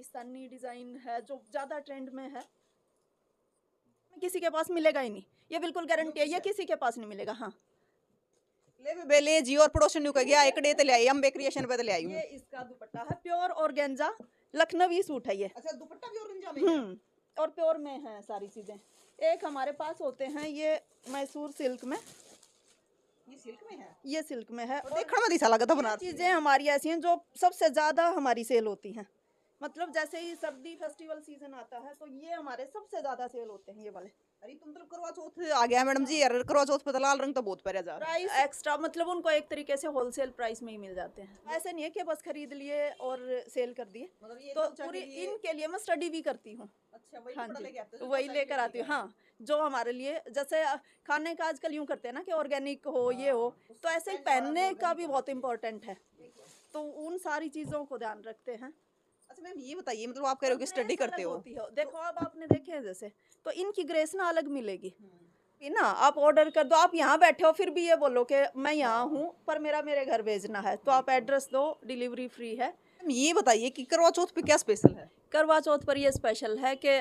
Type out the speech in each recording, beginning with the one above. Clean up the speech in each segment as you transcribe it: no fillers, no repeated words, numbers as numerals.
Pakistani design है जो ज्यादा ट्रेंड में है, किसी के पास मिलेगा ही नहीं, ये बिल्कुल गारंटी है, ये किसी के पास नहीं मिलेगा। हाँ ले भी बेले जी और पड़ोसन नु कह गया एक डे ते ले आई हम क्रिएशन पे ते ले आई हूं। ये इसका दुपट्टा है, प्योर ऑर्गेन्जा लखनवी सूट है ये। अच्छा दुपट्टा भी ऑर्गेन्जा में है? और प्योर में है सारी चीजें। एक हमारे पास होते हैं ये मैसूर सिल्क में, ये सिल्क में है, ये सिल्क में है। और देखने में दिसा लगा था बनारसी चीजें हमारी ऐसी हैं जो सबसे ज्यादा हमारी सेल होती हैं, मतलब जैसे ही सर्दी फेस्टिवल सीजन आता है तो ये हमारे सबसे ज्यादा सेल होते हैं ये वाले। अरे तो मतलब करवा चौथ आ गया मैडम जी यार, करवा चौथ पे तो लाल रंग तो बहुत पहले जा रहा है। प्राइस एक्स्ट्रा, मतलब उनको एक तरीके से होलसेल प्राइस में ही मिल जाते हैं, ऐसे नहीं है कि बस खरीद लिए और सेल कर दिए। मतलब ये तो पूरी इनके लिए मैं स्टडी भी करती हूँ। अच्छा वही हाँ कपड़ा जी, लेके आते हो, वही लेकर आती हूँ। हाँ, जो हमारे लिए जैसे खाने का आजकल यूँ करते हैं ना कि ऑर्गेनिक हो ये हो, तो ऐसे ही पहनने का भी बहुत इम्पोर्टेंट है, तो उन सारी चीज़ों को ध्यान रखते हैं। अच्छा मैम ये बताइए, मतलब आप कह रहे हो कि स्टडी करते हो, देखो अब आपने देखे हैं जैसे, तो इनकी ग्रेस ना अलग मिलेगी ये ना। आप ऑर्डर कर दो, आप यहाँ बैठे हो फिर भी ये बोलो कि मैं यहाँ हूँ पर मेरे घर भेजना है, तो आप एड्रेस दो, डिलीवरी फ्री है। ये बताइए कि करवा चौथ पे क्या स्पेशल है? करवा चौथ पर ये स्पेशल है कि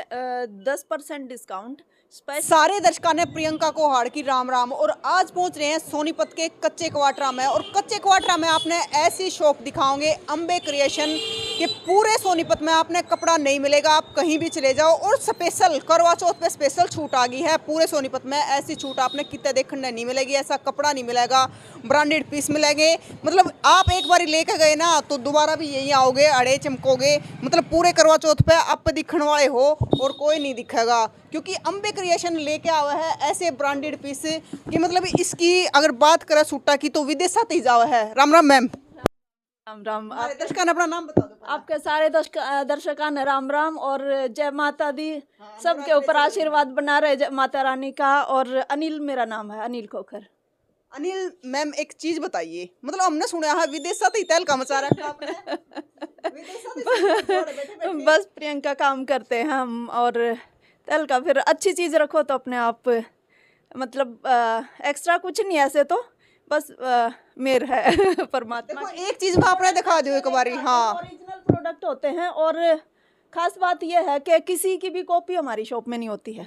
10% डिस्काउंट स्पेशल। सारे दर्शकों ने प्रियंका को हाड़ की राम राम, और आज पहुंच रहे हैं सोनीपत के कच्चे क्वार्टरा में, और कच्चे क्वार्टरा में आपने ऐसी शॉप दिखाओगे अम्बे क्रिएशन कि पूरे सोनीपत में आपने कपड़ा नहीं मिलेगा, आप कहीं भी चले जाओ। और स्पेशल करवा चौथ पे स्पेशल छूट आ गई है पूरे सोनीपत में, ऐसी छूट आपने कितने देखने नहीं मिलेगी, ऐसा कपड़ा नहीं मिलेगा, ब्रांडेड पीस मिलेंगे। मतलब आप एक बार लेके गए ना तो दोबारा भी यही आओगे, अड़े चमकोगे। मतलब पूरे करवा चौथ पे आप दिखने वाले हो और कोई नहीं दिखेगा, क्योंकि अम्बे क्रिएशन लेके आया है ऐसे ब्रांडेड पीस कि मतलब इसकी अगर बात करें सूटा की तो विदेशा ही जावा है। राम राम मैम। राम राम। आप दर्शकों ने अपना नाम बता दो। आपके सारे दर्शकों ने राम राम और जय माता दी, सबके ऊपर आशीर्वाद बना रहे माता रानी का। और अनिल मेरा नाम है, अनिल खोखर। अनिल मैम एक चीज बताइए, मतलब हमने सुना है विदेशा तो तेल का मचा रखा आपने। बस प्रियंका काम करते हैं हम, और तेल का फिर अच्छी चीज रखो तो अपने आप, मतलब एक्स्ट्रा कुछ नहीं ऐसे तो बस मेर है परमात्मा। एक चीज में आपने दिखा दो एक बारी। हाँ ओरिजिनल प्रोडक्ट होते हैं, और खास बात यह है कि किसी की भी कॉपी हमारी शॉप में नहीं होती है।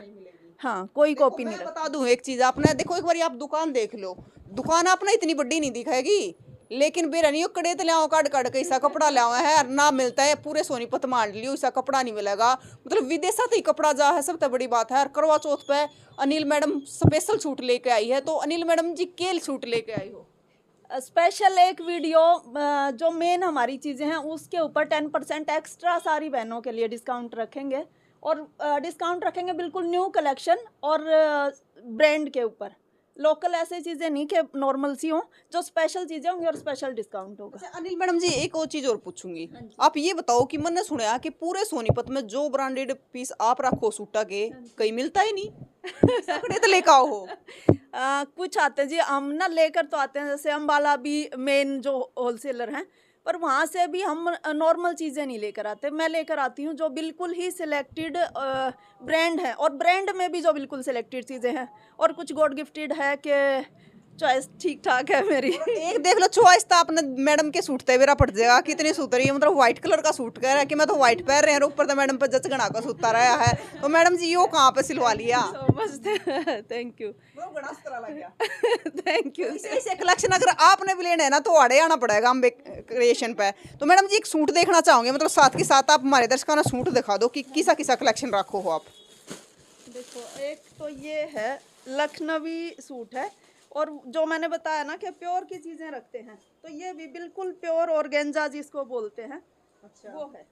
हाँ, कोई कॉपी नहीं। बता दूं एक चीज, आपने देखो एक बार आप दुकान देख लो, दुकान आपने इतनी बड़ी नहीं दिखाएगी, लेकिन बेरनियो कड़े तो लियाओ काट काट के ऐसा कपड़ा लिया है ना मिलता है पूरे सोनीपत मान लियो, ऐसा कपड़ा नहीं मिलेगा। मतलब विदेशा तो ही कपड़ा जा है, सबसे बड़ी बात है। करवा चौथ पे अनिल मैडम स्पेशल छूट लेके आई है, तो अनिल मैडम जी केल छूट लेके आई हो स्पेशल एक वीडियो, जो मेन हमारी चीज़ें हैं उसके ऊपर 10% एक्स्ट्रा सारी बहनों के लिए डिस्काउंट रखेंगे, और डिस्काउंट रखेंगे बिल्कुल न्यू कलेक्शन और ब्रांड के ऊपर। लोकल ऐसी चीज़ें नहीं कि नॉर्मल सी हों, जो स्पेशल चीज़ें होंगी और स्पेशल डिस्काउंट होगा। अच्छा अनिल मैडम जी एक और चीज और पूछूंगी, आप ये बताओ कि मैंने सुना कि पूरे सोनीपत में जो ब्रांडेड पीस आप रखो सूटा के कहीं मिलता ही नहीं, कपड़े तो लेकर आओ हो। कुछ आते हैं जी, हम ना लेकर तो आते हैं, जैसे अम्बाला भी मेन जो होलसेलर हैं, पर वहाँ से भी हम नॉर्मल चीज़ें नहीं लेकर आते। मैं लेकर आती हूँ जो बिल्कुल ही सिलेक्टेड ब्रांड है, और ब्रांड में भी जो बिल्कुल सिलेक्टेड चीज़ें हैं, और कुछ गॉड गिफ्टेड है कि चॉइस ठीक ठाक है मेरी। एक देख लो चॉइस तो आपने मैडम के सूट ते मेरा पड़ जाएगा, कितनी सूत रही है। मतलब व्हाइट कलर का सूट कह रहा है कि मैं तो व्हाइट पहन रहे हैं, ऊपर तो मैडम पर जच गणा का सूता रहा है। तो मैडम जी यो कहाँ पे सिलवा लिया? Thank you, thank you. ऐसे कलेक्शन अगर आपने भी लेना है ना तो आड़े आना पड़ेगा अम्बे क्रिएशन पे। तो मैडम जी एक सूट देखना चाहोगे, मतलब साथ के साथ आप हमारे दर्शकों ने सूट दिखा दो कि किसा किसा कलेक्शन रखो हो आप। देखो एक तो ये है लखनवी सूट है, और जो मैंने बताया ना कि प्योर की चीजें रखते हैं, तो ये भी बिल्कुल प्योर ऑर्गेन्जा जिसको बोलते हैं। अच्छा, वो है।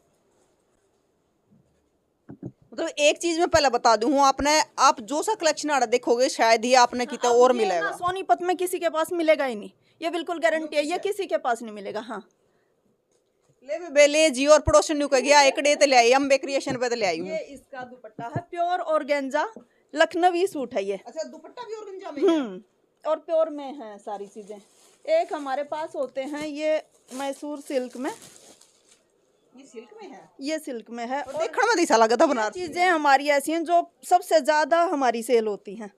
मतलब एक चीज मैं पहले बता दूं, आपने आप जो सा कलेक्शन आड़ा देखोगे शायद ही आपने कितना और मिलेगा। सोनीपत में किसी के पास मिलेगा ही नहीं, ये बिल्कुल गारंटी है, ये किसी के पास नहीं मिलेगा। हाँ ले भी बेले जी और पड़ोसन नु कह गया एक डे ते ले आई अम्बे क्रिएशन पे ते ले आई हूं। ये इसका दुपट्टा है, प्योर ऑर्गेन्जा लखनवी सूट है ये। अच्छा दुपट्टा भी ऑर्गेन्जा में है? और प्योर में है सारी चीजें। एक हमारे पास होते हैं ये मैसूर सिल्क में, ये सिल्क में है, ये सिल्क में है, और देखने में दिसा लगा था बनारसी। चीजें हमारी ऐसी हैं जो सबसे ज्यादा हमारी सेल होती हैं,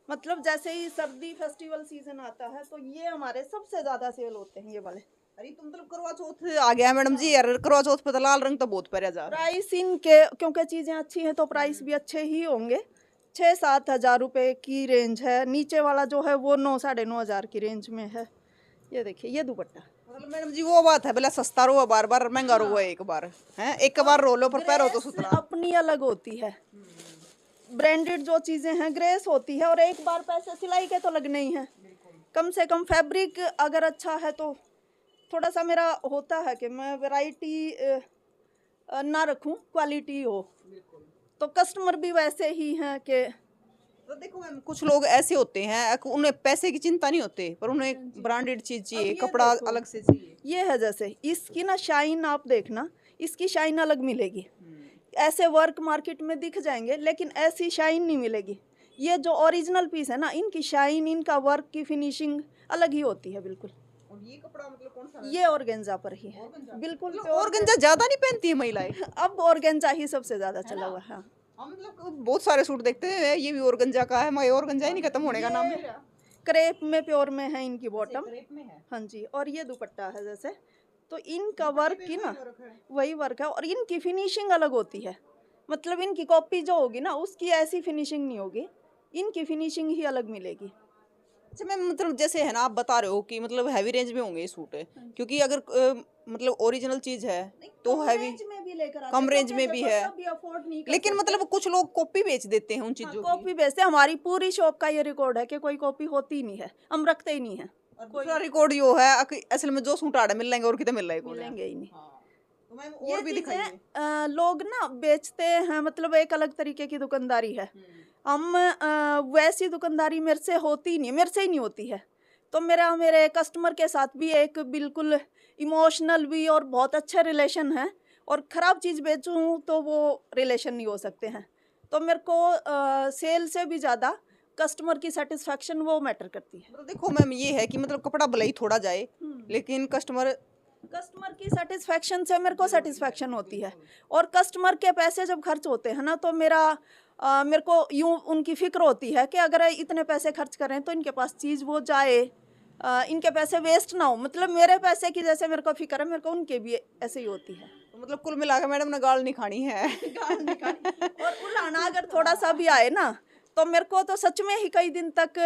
मतलब जैसे ही सर्दी फेस्टिवल सीजन आता है तो ये हमारे सबसे ज्यादा सेल होते हैं ये वाले। अरे तो मतलब करवा चौथ आ गया मैडम जी यार, करवा चौथ पे तो लाल रंग तो बहुत पहरा जा रहा है। प्राइस इनके क्योंकि चीज़ें अच्छी हैं तो प्राइस भी अच्छे ही होंगे। 6-7 हज़ार रुपये की रेंज है। नीचे वाला जो है वो 9-9.5 हज़ार की रेंज में है। ये देखिए, ये दुपट्टा मतलब मैडम जी वो बात है, बोला सस्ता रो बार बार महंगा रो है एक बार, है एक बार रो लो पर पैरो तो ग्रेस सुतरा। अपनी अलग होती है। ब्रांडेड जो चीज़ें हैं ग्रेस होती है, और एक बार पैसे सिलाई के तो लगने ही हैं। कम से कम फैब्रिक अगर अच्छा है तो थोड़ा सा मेरा होता है कि मैं वैरायटी ना रखूं, क्वालिटी हो। तो कस्टमर भी वैसे ही हैं कि तो देखो मैम कुछ लोग ऐसे होते हैं उन्हें पैसे की चिंता नहीं होते, पर उन्हें ब्रांडेड चीज चाहिए, ये कपड़ा देखो, अलग से चाहिए। ये है जैसे इसकी ना शाइन, आप देखना इसकी शाइन अलग मिलेगी। ऐसे वर्क मार्केट में दिख जाएंगे लेकिन ऐसी शाइन नहीं मिलेगी। ये जो ओरिजिनल पीस है ना, इनकी शाइन, इनका वर्क की फिनिशिंग अलग ही होती है बिल्कुल। और ये कपड़ा मतलब कौन सा ये ऑर्गेन्जा पर ही है बिल्कुल मतलब pure ऑर्गेन्जा ज्यादा नहीं पहनती है महिलाएं? अब ऑर्गेन्जा ही सबसे ज्यादा चला हुआ है। हाँ। हाँ मतलब बहुत सारे सूट देखते हैं ये भी ऑर्गेन्जा का है, मगर ऑर्गेन्जा ही नहीं खत्म होने का नाम है। क्रेप में प्योर में है इनकी बॉटम। क्रेप में है। हाँ जी, और ये दुपट्टा है जैसे, तो इनका वर्क की ना वही वर्क है, और इनकी फिनिशिंग अलग होती है। मतलब इनकी कॉपी जो होगी ना उसकी ऐसी फिनिशिंग नहीं होगी, इनकी फिनिशिंग ही अलग मिलेगी। अच्छा मैम मतलब जैसे है ना आप बता रहे हो कि मतलब हैवी रेंज में होंगे ये सूट, क्योंकि अगर मतलब ओरिजिनल चीज है तो हैवी में भी लेकर आते कम हैं, रेंज क्योंकि में भी देखो है, सभी अफोर्ड नहीं कर लेकिन सकते। मतलब कुछ लोग कॉपी बेच देते हैं उन हाँ, चीजों की। कॉपी बेचते हैं। हमारी पूरी शॉप का ये रिकॉर्ड है कि कोई कॉपी होती ही नहीं है, हम रखते ही नहीं है। और दूसरा रिकॉर्ड जो है असल में जो सूट आड़े मिल लेंगे और कितने मिल रहे मिलेंगे ही नहीं। तो मैम ये और भी दिखाइए। लोग ना बेचते हैं, मतलब एक अलग तरीके की दुकानदारी है। हम वैसी दुकानदारी मेरे से होती नहीं, मेरे से ही नहीं होती है। तो मेरे कस्टमर के साथ भी एक बिल्कुल इमोशनल भी और बहुत अच्छा रिलेशन है, और ख़राब चीज़ बेचूं तो वो रिलेशन नहीं हो सकते हैं। तो मेरे को सेल से भी ज़्यादा कस्टमर की सेटिस्फेक्शन वो मैटर करती है। मतलब देखो मैम ये है कि मतलब कपड़ा भले ही थोड़ा जाए लेकिन कस्टमर की सेटिस्फेक्शन से मेरे को सेटिस्फेक्शन होती है, और कस्टमर के पैसे जब खर्च होते हैं ना तो मेरे को यूं उनकी फिक्र होती है कि अगर इतने पैसे खर्च करें तो इनके पास चीज़ वो जाए, इनके पैसे वेस्ट ना हो। मतलब मेरे पैसे की जैसे मेरे को फिक्र है, मेरे को उनके भी ऐसे ही होती है। तो मतलब कुल मिला के मैडम ने गाल नहीं खानी है। गाल निकाली और उलाना अगर थोड़ा सा भी आए ना तो मेरे को तो सच में ही कई दिन तक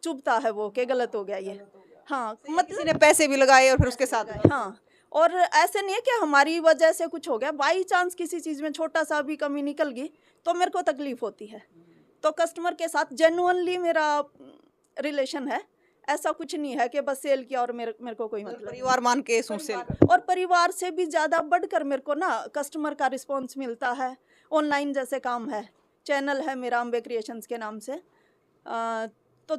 चुभता है वो कि गलत हो गया ये। हाँ, किसी ने पैसे भी लगाए और फिर उसके साथ हाँ, और ऐसे नहीं है कि हमारी वजह से कुछ हो गया, बाई चांस किसी चीज़ में छोटा सा भी कमी निकल गई तो मेरे को तकलीफ होती है। तो कस्टमर के साथ जेन्युइनली मेरा रिलेशन है, ऐसा कुछ नहीं है कि बस सेल किया और मेरे को कोई मतलब। परिवार मान के सूट सेल और परिवार से भी ज़्यादा बढ़कर मेरे को ना कस्टमर का रिस्पॉन्स मिलता है। ऑनलाइन जैसे काम है, चैनल है मेरा अम्बे क्रिएशंस के नाम से, तो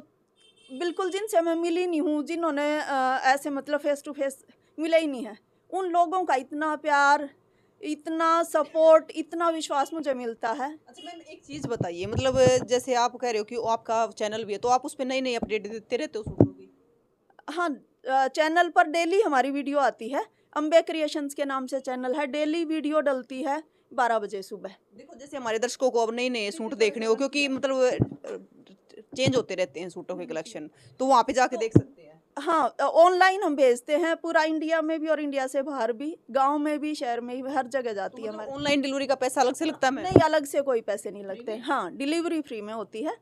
बिल्कुल जिनसे मैं मिली नहीं हूँ, जिन्होंने ऐसे मतलब फेस टू फेस मिला ही नहीं है, उन लोगों का इतना प्यार, इतना सपोर्ट, इतना विश्वास मुझे मिलता है। अच्छा मैम एक चीज़ बताइए, मतलब जैसे आप कह रहे हो कि आपका चैनल भी है तो आप उस पर नई नई अपडेट देते रहते हो सूटों की? हाँ, चैनल पर डेली हमारी वीडियो आती है। अम्बे क्रिएशंस के नाम से चैनल है, डेली वीडियो डलती है 12 बजे सुबह। देखो जैसे हमारे दर्शकों को अब नए नए सूट देखने हो, क्योंकि मतलब चेंज होते रहते हैं सूटों के कलेक्शन, तो वहाँ पे जाके देख सकते हैं। हाँ, ऑनलाइन हम भेजते हैं पूरा इंडिया में भी और इंडिया से बाहर भी, गांव में भी, शहर में भी, हर जगह जाती है हमारे। ऑनलाइन डिलीवरी का पैसा अलग से लगता है? नहीं, अलग से कोई पैसे नहीं लगते। हाँ, डिलीवरी फ्री में होती है,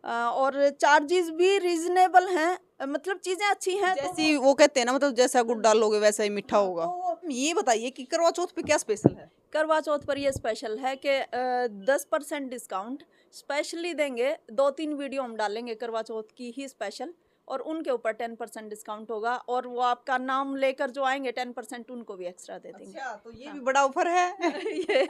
और चार्जेस भी रीजनेबल हैं, मतलब चीज़ें अच्छी हैं। जैसी वो कहते हैं ना, मतलब जैसा गुड़ डालोगे वैसा ही मीठा होगा। तो ये बताइए कि करवा चौथ पे क्या स्पेशल है? करवा चौथ पर ये स्पेशल है कि 10% डिस्काउंट स्पेशली देंगे। 2-3 वीडियो हम डालेंगे करवा चौथ की ही स्पेशल, और उनके ऊपर 10% डिस्काउंट होगा, और वो आपका नाम लेकर जो आएंगे 10% उनको भी एक्स्ट्रा दे देंगे। अच्छा, तो ये भी बड़ा ऑफर है।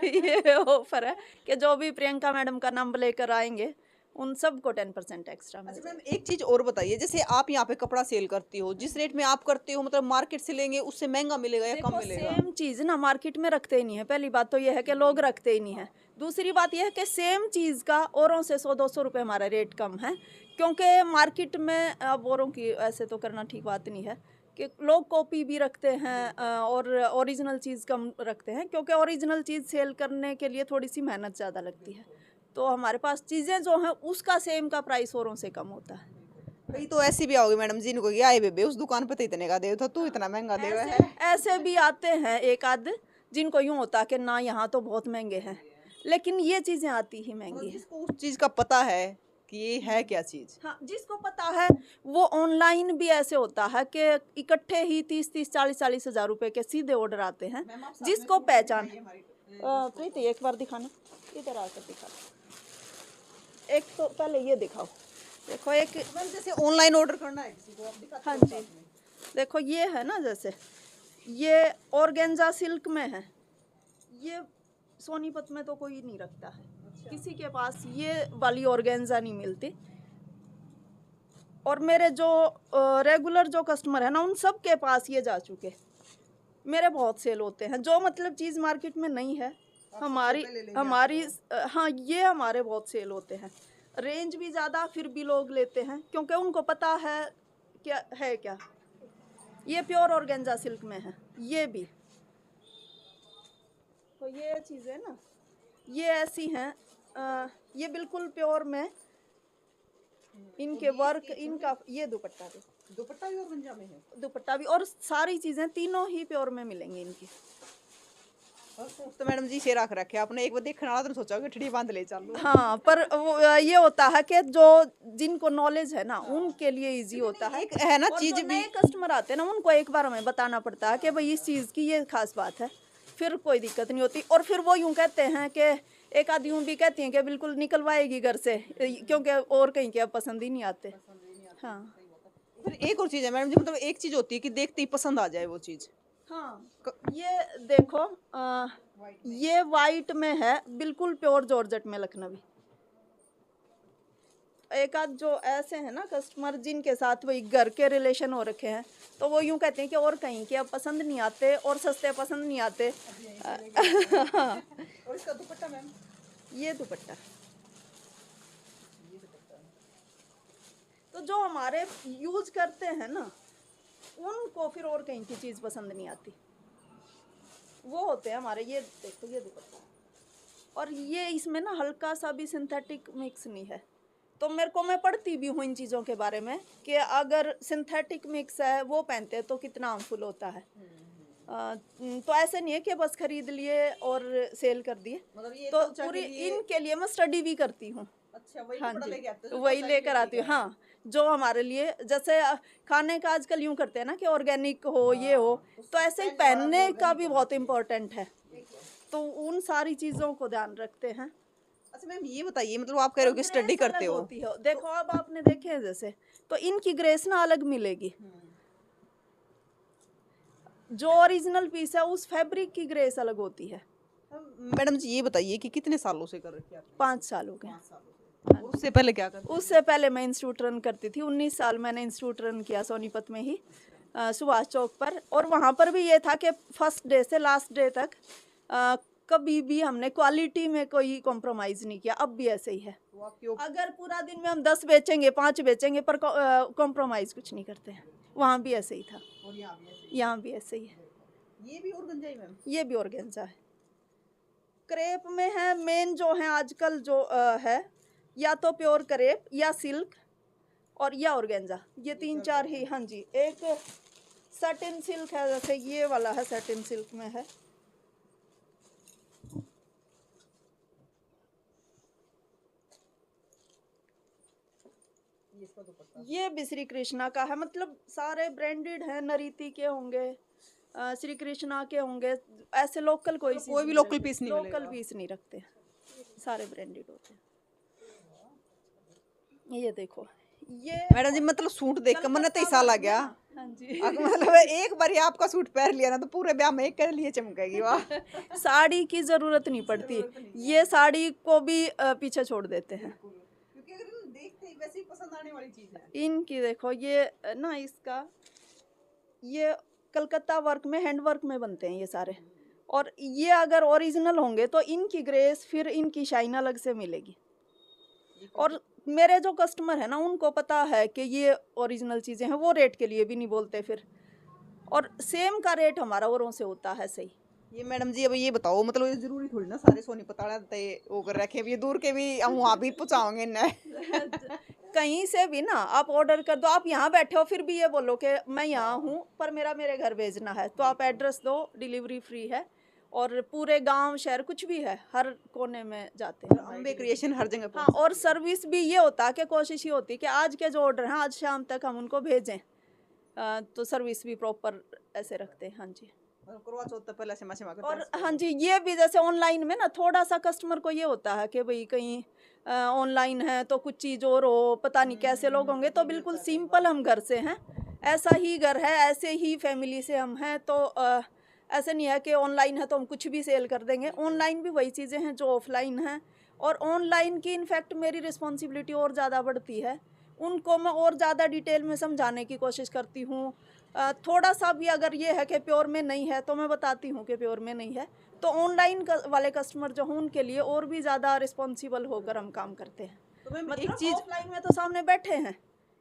ये ऑफर है कि जो भी प्रियंका मैडम का नाम लेकर आएंगे उन सबको 10% एक्स्ट्रा मिल अच्छा मैम एक चीज और बताइए, जैसे आप यहाँ पे कपड़ा सेल करती हो, जिस रेट में आप करते हो मतलब मार्केट से लेंगे उससे महंगा मिलेगा या कम मिलेगा? सेम चीज़ ना मार्केट में रखते ही नहीं है। पहली बात तो ये है कि लोग रखते ही नहीं है। दूसरी बात यह है कि सेम चीज़ का औरों से 100-200 रुपये हमारा रेट कम है, क्योंकि मार्केट में अब औरों की ऐसे तो करना ठीक बात नहीं है कि लोग कॉपी भी रखते हैं और ओरिजिनल चीज़ कम रखते हैं, क्योंकि ओरिजिनल चीज़ सेल करने के लिए थोड़ी सी मेहनत ज़्यादा लगती है। तो हमारे पास चीज़ें जो हैं उसका सेम का प्राइस औरों से कम होता है। कई तो ऐसी भी आओगे मैडम जी, इनको आए बेबे उस दुकान पे तो इतने का दे था, तू इतना महंगा दे है। ऐसे भी आते हैं एक आध, जिनको यूं होता कि ना यहाँ तो बहुत महंगे हैं, लेकिन ये चीजें आती ही महंगी है। जिसको उस चीज का पता है कि ये है क्या चीज। हाँ, जिसको पता है वो ऑनलाइन भी ऐसे होता है कि इकट्ठे ही 30-40 हजार रुपए के सीधे ऑर्डर आते हैं, जिसको पहचान। प्रीति एक बार दिखाना, इधर आकर दिखा। एक तो पहले ये दिखाओ, देखो एक, मैम जैसे ऑनलाइन ऑर्डर करना है किसी को, आप दिखाते हाँ हो जी, साथ में। देखो ये है ना, जैसे ये ऑर्गेन्जा सिल्क में है, ये सोनीपत में तो कोई नहीं रखता है, किसी के पास ये वाली ऑर्गेन्जा नहीं मिलती। और मेरे जो रेगुलर जो कस्टमर है ना, उन सब के पास ये जा चुके, मेरे बहुत सेल होते हैं, जो मतलब चीज़ मार्केट में नहीं है हमारी हाँ, ये हमारे बहुत सेल होते हैं। रेंज भी ज़्यादा, फिर भी लोग लेते हैं क्योंकि उनको पता है क्या है क्या। ये प्योर ऑर्गेन्जा सिल्क में है, ये भी तो ये चीज़ें ना, ये ऐसी हैं, ये बिल्कुल प्योर में इनके वर्क, इनका ये दुपट्टा भी, दुपट्टा भी ऑर्गेन्जा में है। दुपट्टा भी, और सारी चीज़ें तीनों ही प्योर में मिलेंगी इनकी। तो मैडम जी से रख रखे आपने, एक बार देखने वाला तो सोचा कि ठिड़ी बांध ले चलो। हाँ, पर वो ये होता है कि जो जिनको नॉलेज है ना, उनके लिए इजी होता है। एक है ना और चीज जो भी, नए कस्टमर आते हैं ना, उनको एक बार हमें बताना पड़ता है कि भाई इस चीज़ की ये खास बात है, फिर कोई दिक्कत नहीं होती। और फिर वो यूँ कहते हैं कि एक आधी यूँ भी कहती हैं कि बिल्कुल निकलवाएगी घर से, क्योंकि और कहीं के अब पसंद ही नहीं आते। हाँ फिर एक और चीज है मैडम जी, मतलब एक चीज होती है कि देखते ही पसंद आ जाए वो चीज। हाँ, ये देखो, ये वाइट में है, बिल्कुल प्योर जॉर्जेट में लखनवी। एक आध जो ऐसे हैं ना कस्टमर, जिनके साथ वही घर के रिलेशन हो रखे हैं, तो वो यूं कहते हैं कि और कहीं के अब पसंद नहीं आते और सस्ते पसंद नहीं आते। और इसका दुपट्टा मैम, ये दुपट्टा, तो जो हमारे यूज करते हैं ना, उनको फिर और कहीं की चीज़ पसंद नहीं आती, वो होते हैं हमारे। ये देखो, ये दुपट्टा, और ये इसमें ना हल्का सा भी सिंथेटिक मिक्स नहीं है। तो मेरे को, मैं पढ़ती भी हूँ इन चीज़ों के बारे में कि अगर सिंथेटिक मिक्स है वो पहनते हैं तो कितना हार्मफुल होता है। तो ऐसे नहीं है कि बस खरीद लिए और सेल कर दिए, मतलब ये तो त्वचा के पूरी लिए- इनके लिए मैं स्टडी भी करती हूँ। अच्छा, वही हाँ कपड़ा जी, लेके आते हो, वही त्वचा के लेकर लिए आती हूँ। हाँ, जो हमारे लिए, जैसे खाने का आजकल यूँ करते हैं ना कि ऑर्गेनिक हो, ये हो, तो ऐसे ही पहनने का भी बहुत इम्पोर्टेंट है, तो उन सारी चीज़ों को ध्यान रखते हैं। अच्छा मैम ये बताइए, मतलब आप कह रहे हो कि ग्रेस स्टडी करते अलग हो, होती है। देखो अब आपने देखे हैं जैसे, तो इनकी ग्रेस ना अलग मिलेगी। जो ओरिजिनल पीस है उस फैब्रिक की ग्रेस अलग होती है। मैडम जी ये बताइए कि कितने सालों से कर रखी है आपने? 5 साल हो गए। 5 सालों से। और उससे पहले क्या करते उससे पहले मैं इंस्टीट्यूट रन करती थी, 19 साल मैंने इंस्टीट्यूट रन किया सोनीपत में ही, सुभाष चौक पर। और वहाँ पर भी ये था कि फर्स्ट डे से लास्ट डे तक कभी भी हमने क्वालिटी में कोई कॉम्प्रोमाइज़ नहीं किया। अब भी ऐसे ही है, तो आपकी अगर पूरा दिन में हम 10 बेचेंगे, 5 बेचेंगे, पर कॉम्प्रोमाइज़ कुछ नहीं करते हैं। वहाँ भी ऐसे ही था, और यहाँ भी ऐसे यहाँ भी ऐसे ही है। ये भी ऑर्गेन्जा ही मैम? ये भी ऑर्गेन्जा है। क्रेप में है मेन जो है आजकल जो है, या तो प्योर क्रेप या सिल्क और या ऑर्गेन्जा, ये 3-4 ही। हाँ जी, एक सैटिन सिल्क है, जैसे ये वाला है, सैटिन सिल्क में है। ये भी श्री कृष्णा का है, मतलब सारे ब्रांडेड हैं, नरीति के होंगे, श्री कृष्णा के होंगे, ऐसे लोकल कोई भी लोकल पीस नहीं लोकल मिलेगा। पीस नहीं रखते, सारे ब्रांडेड होते हैं। ये देखो, ये मैडम जी मतलब सूट देख कर मन तो ऐसा लग गया। हाँ जी। अगर मतलब एक बार ये आपका सूट पहन लिया ना तो पूरे ब्याह में एक कर लिए चमकेगी। वाह, साड़ी की जरूरत नहीं पड़ती, ये साड़ी को भी पीछे छोड़ देते हैं। क्योंकि अगर देखते ही वैसे ही पसंद आने वाली चीज है। इनकी देखो, ये ना, इसका ये कलकत्ता वर्क में, हैंड वर्क में बनते हैं ये सारे, और ये अगर ओरिजिनल होंगे तो इनकी ग्रेस, फिर इनकी शाइन अलग से मिलेगी। और मेरे जो कस्टमर है ना, उनको पता है कि ये ओरिजिनल चीज़ें हैं, वो रेट के लिए भी नहीं बोलते फिर। और सेम का रेट हमारा औरों से होता है सही। ये मैडम जी अब ये बताओ, मतलब ये जरूरी थोड़ी ना सारे सोनीपत वाले वो कर रखे, अब ये दूर के भी हम वहाँ भी पहुँचाओगे ना। कहीं से भी ना आप ऑर्डर कर दो, आप यहाँ बैठे हो फिर भी ये बोलो कि मैं यहाँ हूँ पर मेरे घर भेजना है, तो आप एड्रेस दो, डिलीवरी फ्री है। और पूरे गांव शहर कुछ भी है, हर कोने में जाते हैं। अम्बे क्रिएशन हर जगह हाँ, और सर्विस भी ये होता है कि कोशिश ये होती है कि आज के जो ऑर्डर हैं आज शाम तक हम उनको भेजें। तो सर्विस भी प्रॉपर ऐसे रखते हैं। हाँ जी। करवा चौथ तो पहले से मासे और हाँ जी, ये भी जैसे ऑनलाइन में ना थोड़ा सा कस्टमर को ये होता है कि भाई कहीं ऑनलाइन है तो कुछ चीज़ और हो, पता नहीं कैसे लोग होंगे, तो बिल्कुल सिंपल हम घर से हैं, ऐसा ही घर है, ऐसे ही फैमिली से हम हैं। तो ऐसे नहीं है कि ऑनलाइन है तो हम कुछ भी सेल कर देंगे, ऑनलाइन भी वही चीज़ें हैं जो ऑफलाइन हैं। और ऑनलाइन की इनफैक्ट मेरी रिस्पॉन्सिबिलिटी और ज़्यादा बढ़ती है, उनको मैं और ज़्यादा डिटेल में समझाने की कोशिश करती हूँ। थोड़ा सा भी अगर ये है कि प्योर में नहीं है तो मैं बताती हूँ कि प्योर में नहीं है। तो ऑनलाइन वाले कस्टमर जो हैं उनके लिए और भी ज़्यादा रिस्पॉन्सिबल होकर हम काम करते हैं। तो मैम मतलब एक चीज ऑफलाइन में तो सामने बैठे हैं,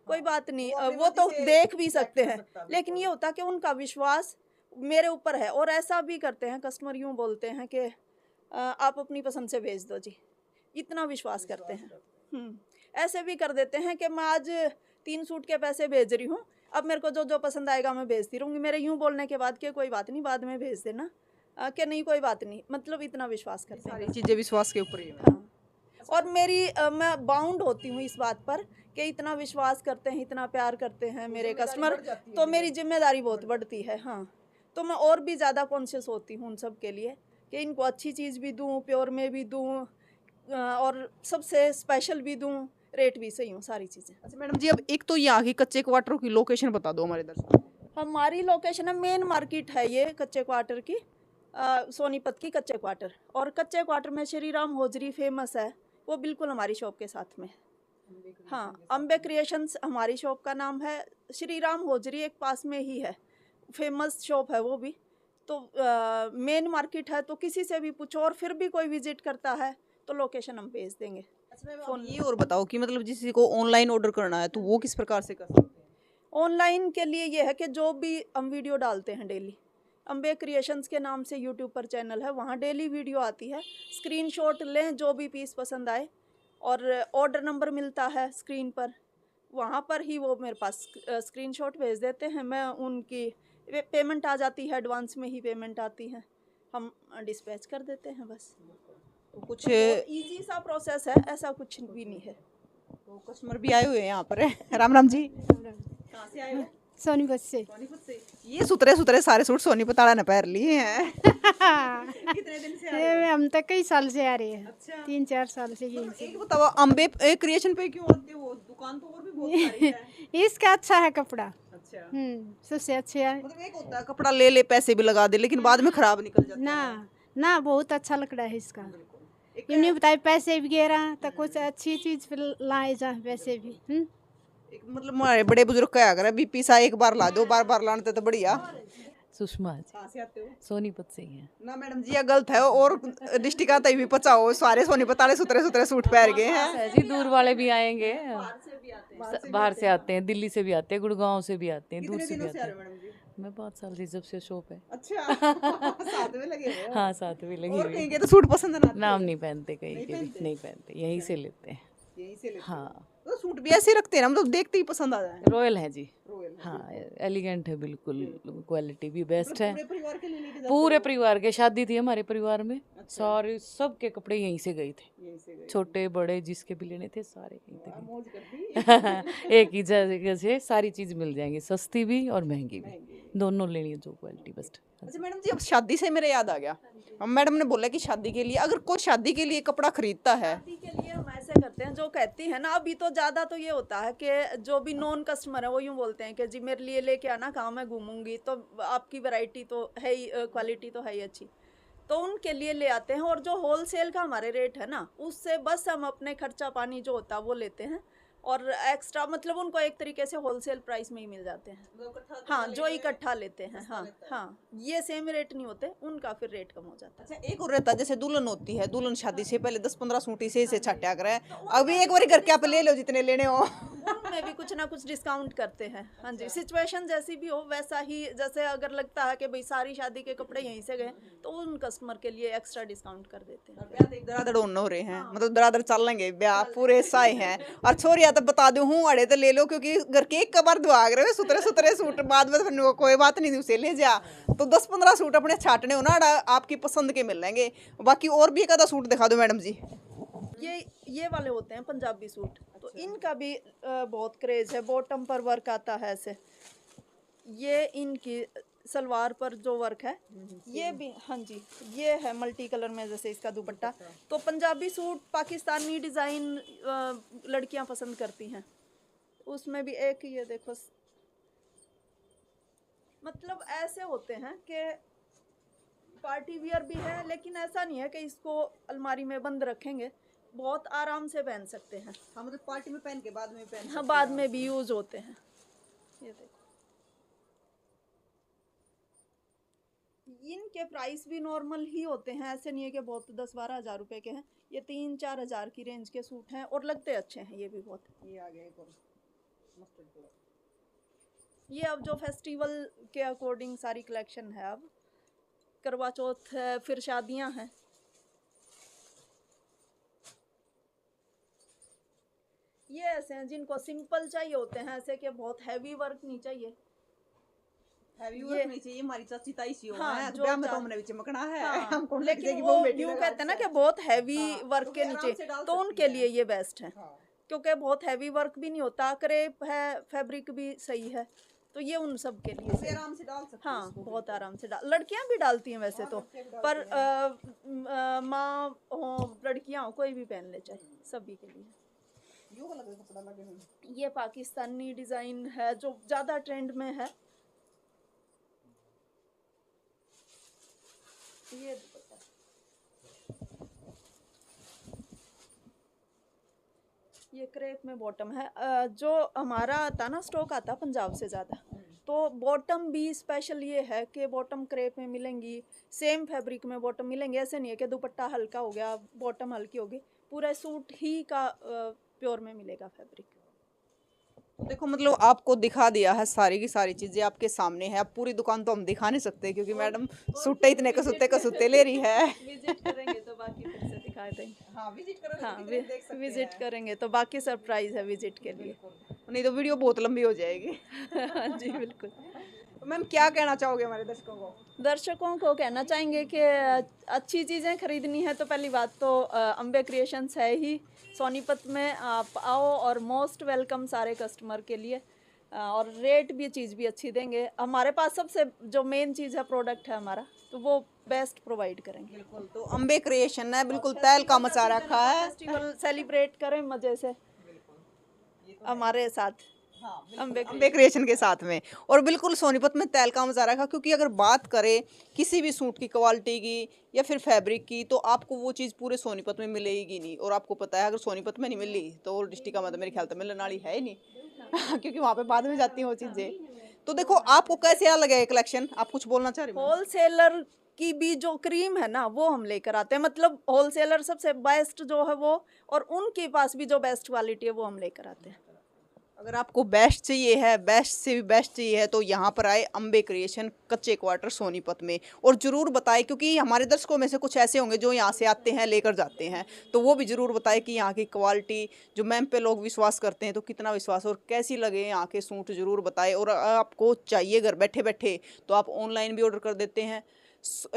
कोई बात नहीं, वो तो देख भी सकते हैं, लेकिन ये होता है कि उनका विश्वास मेरे ऊपर है। और ऐसा भी करते हैं कस्टमर, यूँ बोलते हैं कि आप अपनी पसंद से भेज दो जी, इतना विश्वास करते हैं। ऐसे भी कर देते हैं कि मैं आज 3 सूट के पैसे भेज रही हूँ, अब मेरे को जो जो पसंद आएगा मैं भेजती रहूँगी, मेरे यूँ बोलने के बाद कि कोई बात नहीं बाद में भेज देना, कि नहीं कोई बात नहीं, मतलब इतना विश्वास करते हैं। सारी चीजें विश्वास के ऊपर ही है। हाँ, और मेरी मैं बाउंड होती हूँ इस बात पर कि इतना विश्वास करते हैं, इतना प्यार करते हैं मेरे कस्टमर, तो मेरी जिम्मेदारी बहुत बढ़ती है। हाँ, तो मैं और भी ज़्यादा कॉन्शियस होती हूँ उन सब के लिए कि इनको अच्छी चीज़ भी दूँ, प्योर में भी दूँ, और सबसे स्पेशल भी दूँ, रेट भी सही हो, सारी चीज़ें। अच्छा मैडम जी, अब एक तो यहाँ की कच्चे क्वार्टरों की लोकेशन बता दो हमारे दर्शकों को। हमारी लोकेशन है, मेन मार्केट है ये कच्चे क्वार्टर की, सोनीपत की कच्चे क्वार्टर। और कच्चे क्वार्टर में श्री राम होजरी फेमस है, वो बिल्कुल हमारी शॉप के साथ में। हाँ, अम्बे क्रिएशंस हमारी शॉप का नाम है, श्री राम होजरी एक पास में ही है, फेमस शॉप है वो भी। तो मेन मार्केट है, तो किसी से भी पूछो, और फिर भी कोई विजिट करता है तो लोकेशन हम भेज देंगे। फोन ये और बताओ कि मतलब किसी को ऑनलाइन ऑर्डर करना है तो वो किस प्रकार से कर सकते हैं? ऑनलाइन के लिए ये है कि जो भी हम वीडियो डालते हैं डेली, अम्बे क्रिएशंस के नाम से यूट्यूब पर चैनल है, वहाँ डेली वीडियो आती है, स्क्रीनशॉट लें जो भी पीस पसंद आए, और ऑर्डर नंबर मिलता है स्क्रीन पर, वहाँ पर ही वो मेरे पास स्क्रीनशॉट भेज देते हैं, मैं उनकी पेमेंट आ जाती है, एडवांस में ही पेमेंट आती है, हम डिस्पैच कर देते हैं बस। तो कुछ इजी सा प्रोसेस है, ऐसा कुछ भी नहीं है। तो कस्टमर भी आए हुए हैं यहाँ पर। राम राम जी, कहाँ से आए हो? सोनीपत से। सोनीपत से। ये सुतरे सुतरे सारे सूट सोनीपत वाला ने पहन लिए हैं। कितने दिन से ये हम तक कई साल से आ रहे हैं। अच्छा। 3-4 साल से यहीं से। एक बताओ, अम्बे क्रिएशन पे क्यों आते हो? दुकान तो और भी बहुत सारी है। इसका अच्छा है कपड़ा। अच्छा। सबसे अच्छे है। मतलब एक होता है कपड़ा ले ले पैसे भी लगा दे लेकिन बाद में खराब निकल जाता है। ना बहुत अच्छा लकड़ा है इसका। एक ये नहीं बताए पैसे भी गिरा तो कुछ अच्छी चीज फिर लाए जा पैसे भी। एक मतलब हमारे बड़े बुजुर्ग क्या करे, बीपी सा एक बार ला दो, बार बार लाने तो बढ़िया। सुषमा जी, कहाँ से आते हो? सोनीपत से ही है। ना मैडम जी, ये गलत है, और डिस्ट्रिक्ट आता भी पचाओ, सारे सोनीपत वाले सुतरे सुतरे सूट पहन गए हैं। जी दूर वाले भी आएंगे, बाहर से आते हैं, दिल्ली से भी आते हैं, गुड़गांव से भी आते हैं, दूर से भी आते हैं। मैडम जी मैं 5 साल से जब से शॉप है। अच्छा। साथ में लगे हुए हो। हाँ, साथ में लगी और हुई। कहीं के तो सूट पसंद ना आते? नाम नहीं पहनते कहीं के भी, नहीं पहनते, यहीं से लेते हैं। यहीं से लेते हो। हाँ, तो सूट भी ऐसे रखते हैं ना, मतलब देखते ही पसंद आ जाए। रॉयल है जी। रॉयल। हाँ, एलिगेंट है बिल्कुल, क्वालिटी भी बेस्ट है। पूरे परिवार के लिए लेके जाते पूरे परिवार के, शादी थी हमारे परिवार में, सारे सबके कपड़े यहीं से गए थे, यहीं से गए। छोटे बड़े जिसके भी लेने थे सारे यहीं थे। मौज करती। एक ही जगह से सारी चीज मिल जाएंगी, सस्ती भी और महंगी भी, दोनों लेनी है जो क्वालिटी बेस्ट। अच्छा मैडम जी, अब शादी से मेरे याद आ गया, हम मैडम ने बोला कि शादी के लिए, अगर कोई शादी के लिए कपड़ा खरीदता है शादी के लिए हम ऐसे करते हैं, जो कहती है ना, अभी तो ज़्यादा तो ये होता है कि जो भी नॉन कस्टमर है वो यूँ बोलते हैं कि जी मेरे लिए लेके आना, कहाँ मैं घूमूंगी, तो आपकी वैरायटी तो है ही, क्वालिटी तो है ही अच्छी, तो उनके लिए ले आते हैं। और जो होल सेल का हमारे रेट है ना, उससे बस हम अपने खर्चा पानी जो होता है वो लेते हैं, और एक्स्ट्रा मतलब उनको एक तरीके से होलसेल प्राइस में ही मिल जाते हैं। हाँ, जो इकट्ठा लेते हैं। हाँ हाँ, ये सेम रेट नहीं होते, उनका फिर रेट कम हो जाता है। अच्छा, एक और रहता है जैसे दुल्हन होती है, दुल्हन शादी से पहले 10-15 सूट इसे से छाट्या करे, अभी एक बार करके आप ले लो जितने लेने हो। उनमें भी कुछ ना कुछ डिस्काउंट करते हैं। हाँ जी, सिचुएशन जैसी भी हो वैसा ही, जैसे अगर लगता है कि भाई सारी शादी के कपड़े यहीं से गए तो उन कस्टमर के लिए एक्स्ट्रा डिस्काउंट कर देते हैं। ब्याह देख दरादर होने हो रहे हैं, मतलब दरादर चल लेंगे ब्याह पूरे साए हैं। और छोरिया तो बता दूं हूँ अड़े तो ले लो, क्योंकि घर के एक कबार दुआग रहे हो सुतरे सुतरे सूट, बाद में तो कोई बात नहीं उसे ले जा। तो 10-15 सूट अपने छाटने हो ना, आपकी पसंद के मिल लेंगे। बाकी और भी एक आधा सूट दिखा दो मैडम जी। ये वाले होते हैं पंजाबी सूट, तो इनका भी बहुत क्रेज है। बॉटम पर वर्क आता है ऐसे, ये इनकी सलवार पर जो वर्क है ये भी। हाँ जी, ये है मल्टी कलर में जैसे इसका दुपट्टा। तो पंजाबी सूट पाकिस्तानी डिज़ाइन लड़कियां पसंद करती हैं। उसमें भी एक ये देखो, मतलब ऐसे होते हैं कि पार्टी वियर भी है, लेकिन ऐसा नहीं है कि इसको अलमारी में बंद रखेंगे, बहुत आराम से पहन सकते हैं। हाँ, मतलब पार्टी में पहन के बाद में पहन, हाँ, बाद में भी यूज होते हैं। ये देखो, इनके प्राइस भी नॉर्मल ही होते हैं, ऐसे नहीं है कि बहुत 10-12 हज़ार रुपए के हैं। ये 3-4 हज़ार की रेंज के सूट हैं और लगते अच्छे हैं ये भी बहुत। ये आ गया एक और मस्टर्ड कलर। ये अब जो फेस्टिवल के अकॉर्डिंग सारी कलेक्शन है, अब करवा चौथ है, फिर शादियां हैं। ये ऐसे हैं जिनको सिंपल चाहिए होते हैं, ऐसे कि बहुत हैवी वर्क नहीं चाहिए। हैवी वर्क नहीं चाहिए, हमारी चाची ताई सी हो हाँ, है, जो ब्याह में तो हमने भी चमकना है। हाँ, हम कौन लेकिन वो यूं कहते हैं ना कि बहुत हैवी वर्क के नीचे, तो उनके लिए ये बेस्ट है। क्योंकि बहुत हैवी वर्क भी नहीं होता, क्रेप है, फैब्रिक भी सही है, तो ये उन सब के लिए सही। आराम से डाल सकते हाँ, बहुत आराम से डाल, लड़कियां भी डालती हैं वैसे तो, पर माँ हो लड़कियां हो कोई भी पहन ले, चाहे सभी के लिए। कपड़ा लगे हुए। ये पाकिस्तानी डिजाइन है जो ज्यादा ट्रेंड में है। ये दुपट्टा, ये क्रेप में बॉटम है। जो हमारा आता ना स्टॉक आता पंजाब से ज़्यादा, तो बॉटम भी स्पेशल ये है कि बॉटम क्रेप में मिलेंगी, सेम फैब्रिक में बॉटम मिलेंगे। ऐसे नहीं है कि दुपट्टा हल्का हो गया बॉटम हल्की होगी, पूरा सूट ही का प्योर में मिलेगा फैब्रिक। तो देखो, मतलब आपको दिखा दिया है सारी की सारी चीजें आपके सामने है। अब पूरी दुकान तो हम दिखा नहीं सकते क्योंकि मैडम सूटे इतने कसुते ले रही है। विजिट करेंगे तो बाकी फिर से दिखा देंगे। हाँ, विजिट करेंगे हाँ, तो देख सकते विजिट हैं। करेंगे तो बाकी सरप्राइज है विजिट के लिए। नहीं तो वीडियो बहुत लंबी हो जाएगी। हाँ जी, बिल्कुल। तो मैम क्या कहना चाहोगे हमारे दर्शकों को? दर्शकों को कहना चाहेंगे कि अच्छी चीज़ें खरीदनी है तो पहली बात तो अम्बे क्रिएशंस है ही सोनीपत में, आप आओ और मोस्ट वेलकम सारे कस्टमर के लिए। और रेट भी चीज़ भी अच्छी देंगे। हमारे पास सबसे जो मेन चीज़ है प्रोडक्ट है हमारा, तो वो बेस्ट प्रोवाइड करेंगे। बिल्कुल, तो अम्बे क्रिएशन है, बिल्कुल तैल का मचा रखा है। फेस्टिवल सेलिब्रेट करें मज़े से हमारे साथ, अम्बे क्रिएशन के साथ में। और बिल्कुल सोनीपत में तैल का मजा रखा, क्योंकि अगर बात करें किसी भी सूट की क्वालिटी की या फिर फैब्रिक की, तो आपको वो चीज़ पूरे सोनीपत में मिलेगी नहीं। और आपको पता है अगर सोनीपत में नहीं मिली तो और डिस्ट्रिक्ट का मतलब मेरे ख्याल से मिलने वाली है ही नहीं। क्योंकि वहाँ पे बाद में जाती हैं वो चीज़ें। तो देखो, आपको कैसे लगा ये कलेक्शन? आप कुछ बोलना चाह रहे हो? होलसेलर की भी जो क्रीम है ना वो हम लेकर आते हैं, मतलब होलसेलर सबसे बेस्ट जो है वो, और उनके पास भी जो बेस्ट क्वालिटी है वो हम लेकर आते हैं। अगर आपको बेस्ट चाहिए है, बेस्ट से भी बेस्ट चाहिए है, तो यहाँ पर आए अम्बे क्रिएशन, कच्चे क्वार्टर सोनीपत में। और ज़रूर बताएं, क्योंकि हमारे दर्शकों में से कुछ ऐसे होंगे जो यहाँ से आते हैं लेकर जाते हैं, तो वो भी ज़रूर बताएं कि यहाँ की क्वालिटी जो मैम पे लोग विश्वास करते हैं तो कितना विश्वास, और कैसी लगे यहाँ के सूट ज़रूर बताएं। और आपको चाहिए घर बैठे बैठे तो आप ऑनलाइन भी ऑर्डर कर देते हैं,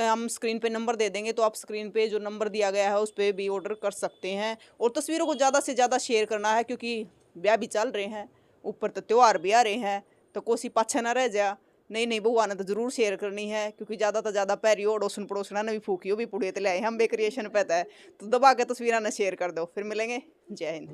हम स्क्रीन पे नंबर दे देंगे, तो आप स्क्रीन पे जो नंबर दिया गया है उस पर भी ऑर्डर कर सकते हैं। और तस्वीरों को ज़्यादा से ज़्यादा शेयर करना है, क्योंकि ब्याह भी चल रहे हैं, ऊपर तो त्यौहार भी आ रहे हैं, तो कोसी पाछे ना रह जा। नहीं बहुआ ने तो जरूर शेयर करनी है, क्योंकि ज़्यादा तो ज़्यादा पैरी अड़ोसन पड़ोसना ने भी फूकी भी पुड़े तो ले आए हम बे क्रिएशन पे है, तो दबा के तस्वीरें ने शेयर कर दो। फिर मिलेंगे, जय हिंद।